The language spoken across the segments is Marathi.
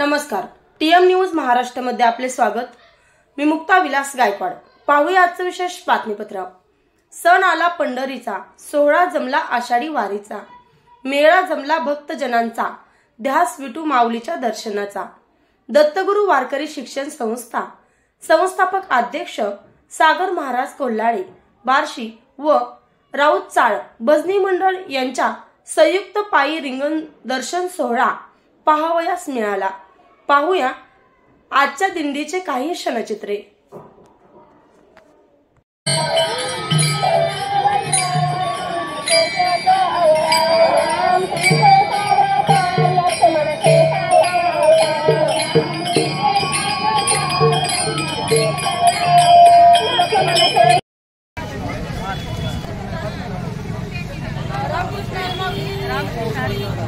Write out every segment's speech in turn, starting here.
नमस्कार, टीएम न्यूज महाराष्ट्रामध्ये आपले स्वागत। मी मुक्ता विलास गायकवाड। पाहूया आजचं विशेष बातमीपत्र। सण आला पंढरीचा, सोहळा जमला आषाढी वारीचा, मेळा जमला भक्तजनांचा, ध्यास विठू माऊलीच्या दर्शनाचा। दत्तगुरु वारकरी शिक्षण संस्था संस्थापक अध्यक्ष सागर महाराज कोल्हाळे बार्शी व राऊत चाळ भजनी मंडळ यांच्या संयुक्त पायी रिंगण दर्शन सोहळा पाहावयास मिळाला। पाहूया आजच्या दिंडीचे काही क्षणचित्रे।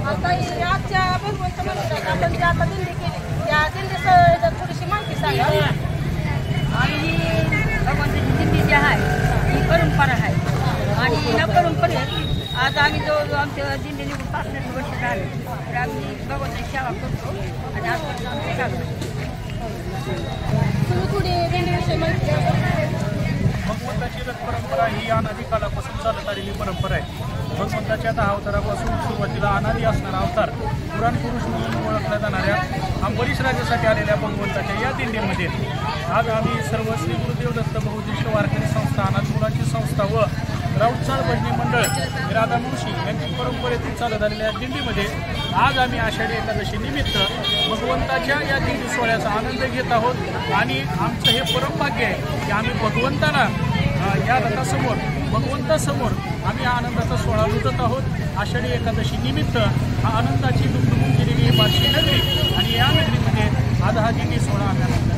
आता आजच्या भगवंत मंदिरात आपण जी आता दिंडी केली त्या दिंडीचं थोडीशी माहिती सांगा। आणि ही भगवंताची दिंडी जी आहे ही परंपरा आहे आणि या परंपरेत आज आम्ही जो आमच्या दिंडीने 65 वर्ष झाले तर आम्ही भगवंताची सेवा करतो आणि आजपर्यंत आमचं चालू थोडी दिंडीविषयी माहिती। भगवंताची रथ परंपरा ही अनादी काळापासून चालत आलेली परंपरा आहे। भगवंताच्या 10 अवतारापासून सुरुवातीला अनादी असणारा अवतार पुराण पुरुष म्हणून ओळखल्या जाणाऱ्या अंबरीश राजासाठी आलेल्या भगवंताच्या या दिंडीमध्ये आज आम्ही सर्व श्री गुरुदेव दत्त बहुउद्देशीय वारकरी संस्था अनाथ मुलांची संस्था व राऊतचाळ भजनी मंडळ राधा मुळशी यांची परंपरेतून चालत आलेल्या दिंडीमध्ये आज आम्ही आषाढी एकादशी निमित्त भगवंताच्या या दिंडी सोहळ्याचा आनंद घेत आहोत आणि आमचं हे परमभाग्य आहे की आम्ही भगवंताला या रथासमोर भगवंतासमोर आम्ही आनंदाचा सोहळा लुटत आहोत। आषाढी एकादशी निमित्त हा आनंदाची दुमदुमून केलेली ही बार्शी नगरी आणि या नगरीमध्ये आज हा दिंडी सोहळा आम्ही आनंद